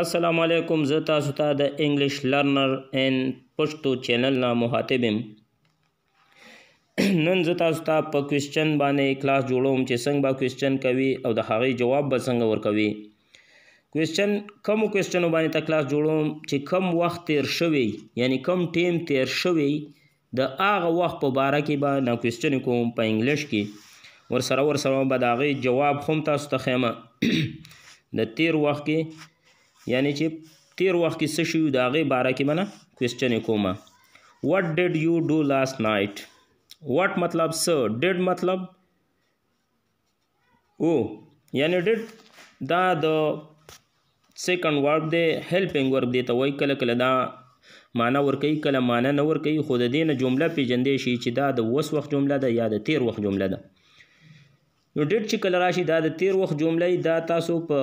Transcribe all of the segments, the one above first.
السلام علیکم. زه تاسو ته د انګلیش لرنر ان پښتو چینل نه مخاطب یم. نن زه تاسو ته په کوېسچن باندې کلاس جوړوم چې څنګه به کوېسچن کوي او د هغې جواب به څنګه ورکوي. کومو کوېسچنو باندې ته کلاس جوړوم چې کم وخت تیر شوی یعنی کم ټیم تیر شوی د هغه وخت په باره کې به نا کوېسچن کوم په انګلیش کې ورسره به د هغې جواب هم تاسو ته ښیم. د تیر وخت کې یعنی چې تیر وخت کې څه شوي د هغې باره کې به نه کوېسچن کومه. what did you do last night؟ what مطلب څه، did مطلب او یعنی did دا د سیکنډ ورب دی، هیلپینګ ورب دی ته وایي. کله کله دا معنا ورکوي کله معنا نه ورکوي، خو د دې نه جمله پیژندی شي چې دا د اوس وخت جمله ده یا د تیر وخت جمله ده. نو ډیټ چې کله راشي دا د تیر وخت جمله دا تاسو په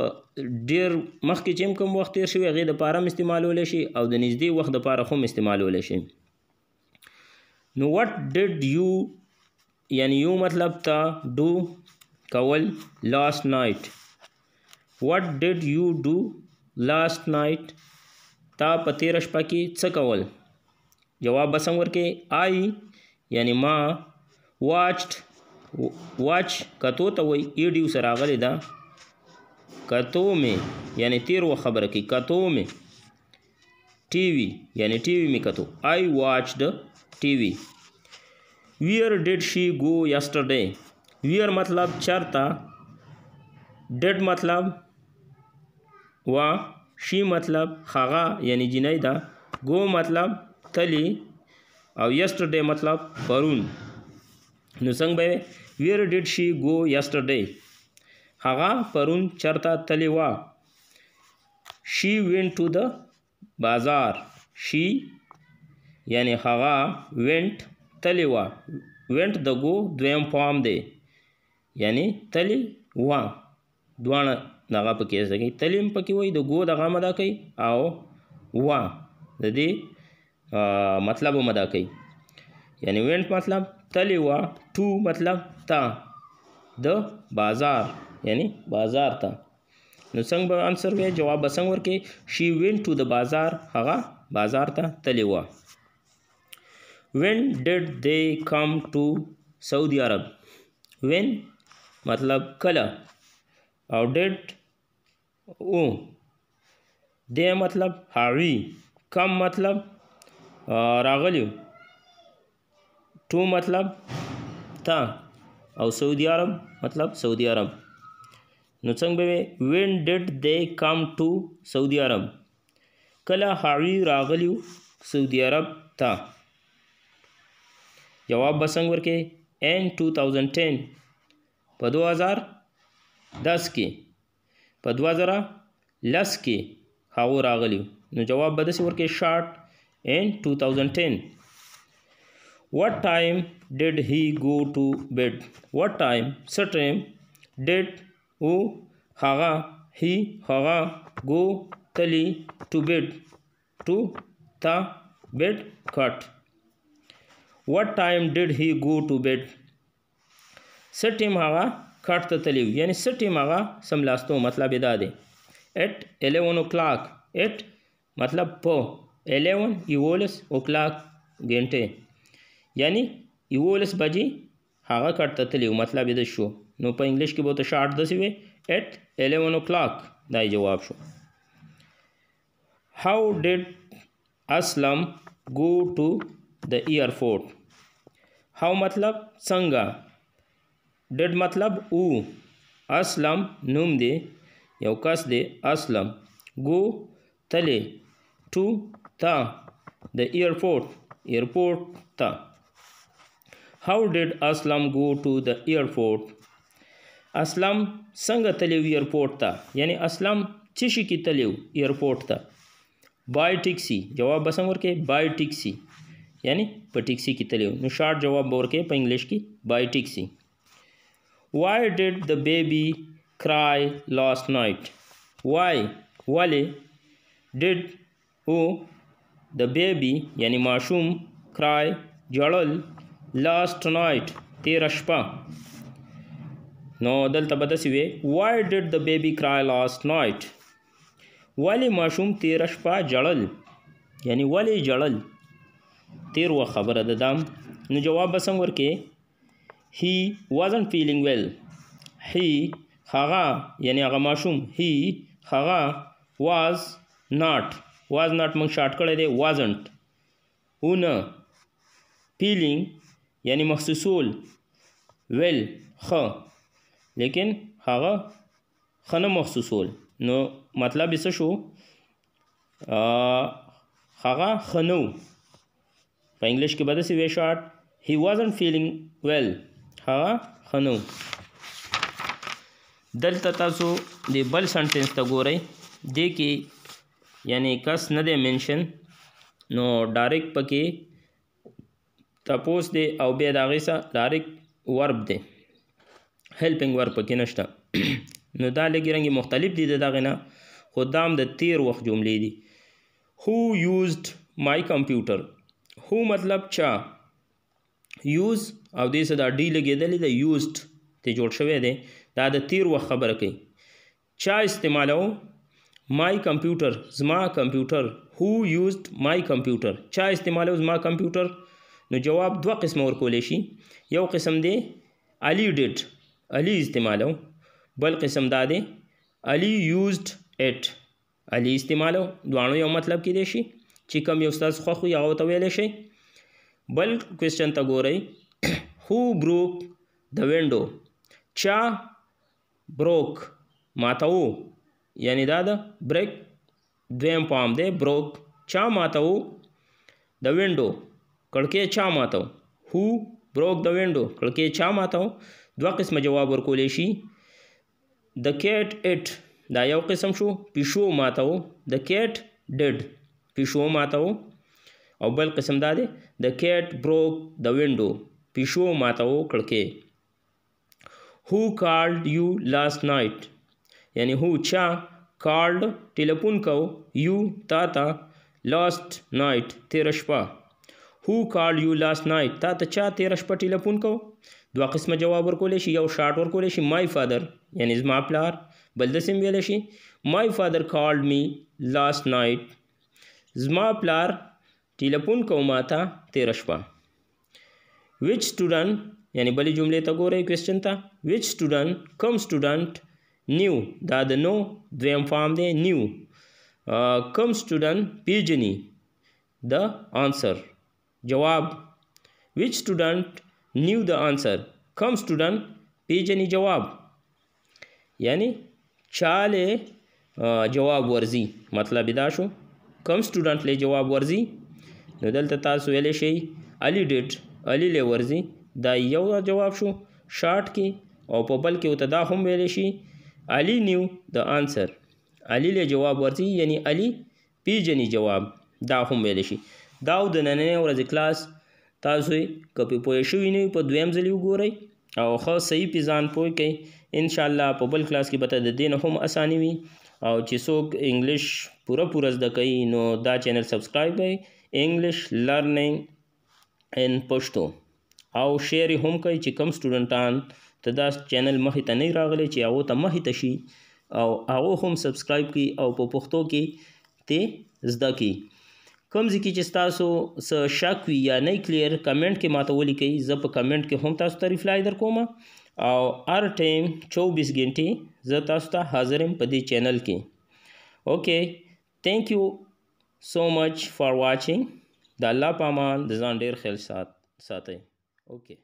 ډیر مخکې چې کوم وخت تیر شوی هغې دپاره هم استعمالولی شي او د نږدې وخت دپاره هم استعمالولی شي. نو what did you یعنی یو مطلب ته do کول last night. what did you do last night تا په تیره شپه کې څه کول. جواب به څنګه ورکې I یعنی ما watched واچ کتو ته وایي ایډیو سره راغلی ده. کتو مې یعنی تیر وخت خبره کوي. کتو مې ټي وي یعنی ټي وي مې کتو. I watched TV. where did she go yesterday؟ where مطلب چرته، did مطلب وا، she مطلب هغه یعنی جنۍ ده، go مطلب تلی او yesterday مطلب پرون. نو څنګه به where did she go yesterday؟ هغه پرون چرته تلی وا. she went to the بازار. she یعنی هغه went تلی وا. went د go دویم فارم دی یعنی تلی وا. دواړه دغه پکې زده کوي، تلی هم پکې وایي، د go دغه هم ادا کوي او وا د دې مطلب هم ادا کوي. یعنی went مطلب تلی وا، to مطلب تا، د بازار یعنی بازار ته. نو څنګه به انسر وی، جواب به څنګه ورکې she went to the بازار، هغه بازار ته تلی وا. when did they come to سعودي عرب؟ when مطلب کله او did او، they مطلب هغوی، come مطلب راغلیو، to مطلب تا او سعودي عرب مطلب سعودي عرب. نو څنګه به when did they come to سعودي عرب؟ کله هغوی راغلیو سعودي عرب ته. جواب به څنګه ورکې in 2010 په 2010 کې، په 2010 کې هغو راغلیو. نو جواب به داسې ورکې short in 2010. what time did he go to bed؟ what time څه ټایم، did او هغه، he هغه، go تلی، to bed to تا، bed کټ. what time did he go to bed؟ څه ټیم هغه کټ ته تلی یعنی څه ټیم هغه سملاستو، مطلب دا دی at 11 o'clock. at مطلب په 11 11 o'clock ګنټې یعنی 11 بجې هغه کټ ته تلی، مطلب یې د شو. نو په انګلیش کې به ورته شارټ داسې وي at 11 o'clock. دا جواب شو. how did اسلم go to the airport؟ how مطلب څنګه، did مطلب او، اسلم نوم دی یو کس دی اسلم، go تلی، to تا، the airport تا. how did اسلم go to the airport؟ اسلم څنګه تلیو ایرپورټ ته یعنی اسلم څه شي کې تلیو ایرپورټ ته. by taxi. جواب به څنګه ورکې by taxi یعنی په ټیکسي کې تلیو. نو شارټ جواب به ورکې په انګلیش کې by taxi. why did the baby cry last night؟ why ولې، did او the baby یعنی ماشوم، cry جړل، last night تیره شپه. نو دلته به داسې وي why did the baby cry last night؟ ولې ماشوم تیره شپه جړل، یعنی ولې جړل تیر وخت خبره ده دام. نو جواب به څنګه ورکې؟ he wasn't feeling well. he هغه یعنی هغه ماشوم he هغه was not موږ شارټ کړی دی wasn't ونه feeling یعنی محسوسول well ښه لیکن هغه ښه نه محسوسول. نو مطلب یې څه شو؟ هغه ښه نه و. په انګلیش کې به داسې وی شارټ he wasn't feeling well. هغه ښه نه و. دلته تاسو د بل سنټنس ته ګورئ. دې کې یعنی کس نه دی منشن نو ډایرکټ پکې تپوس دی او بیا د هغې څخه ډایرکټ ورب دی هیلپینګ ورب پکې نشته. نو دا لږې رنګې مختلف دي د دغې نه خو دا هم د تیر وخت جملې دي. who used my computer. who مطلب چا یوز او دې څه دا ډي لګېدلې ده used ته جوړ شوی دی دا د تیر وخت خبره کوي. چا استعمالو my computer زما کمپیوټر. who used my computer چا استعمالو زما کمپیوټر. نو جواب دوه قسمه ورکولی شي. یو قسم دی علي did علي استعمالو. بل قسم دا دی علي used it علي استعمالو. دواړو یو مطلب کېدی شي چې کوم یو ستاسو خوښ وي هغه ورته ویلی شئ. بل کوېسچن ته ګورئ. who broke the window چا بروک ماتو یعنی دا د بریک دویم فارم دی بروک. چا ماتو د وینډو کړکۍ چا ماتو. who broke the window کړکۍ چا ماتو. دوه قسمه جواب ورکولی شي. the cat ate دا یو قسم شو پیشو ماتو. the cat did پیشو ماتو. او بل قسم دا دی the cat broke the window پیشو ماتو کړکۍ. who called you last night یعنی who چا called ټیلیفون کو you تا ته last night تیره شپه. who called you last night تا ته چا تیره شپه ټیلیفون کو. دوه قسمه جواب ورکولی شي. یو شارټ ورکولی شي my father یعنی زما پلار. بل داسې هم ویلی شي my father called me last night زما پلار ټیلیفون کو ما ته تیره شپه. which student یعنی بلې جملې ته ګورئ کوېسچن ته. which student کوم student new دا د نو دویم فارم دی new. کوم student پیژني د answer جواب. which student knew the answer کوم student پیژني جواب یعنی چاله جواب ورزي مطلب دا شو کوم student له جواب ورزي. نو دلته تاسو ویلی شئ علي did علي له ورزي دا یو جواب شو شارټ کې. او په بل کې ورته دا هم ویلی شي علي knew the answer علي له جواب ورزي یعنی علي پیژني جواب دا هم ویلی شي. دا د نننۍ ورځې کلاس تاسو یې که پې پوه شوي نه وي په دویم ځل یې وګورئ او ښه صحیح پې ځان پوه کړئ. انشاءالله په بل کلاس کې به ته د دې نه هم اساني وي. او چې څوک انګلیش پوره زده کوي نو دا چینل سبسکرایب کړئ انګلیش لرننګ ان پښتو او شیر یې هم کوئ چې کوم سټوډنټان ته دا چینل مخې ته نه راغلی چې هغو ته مخې ته شي او هغو هم سبسکرایب کړي او په پښتو کې ته زده کړي. کوم ځای کې چې ستاسو څه شک وي یا نه کلیر کمنټ کې ماته ولیکئ. زه په کمنټ کې هم تاسو ته ریپلای در کوم او هر ټایم 24 غنټې زه تاسو ته حاضر یم په دې چینل کې. اوکې تھینک یو سو مچ فار واچینګ. د الله په امان د ځان ډېر خیال ساتئ. اوکې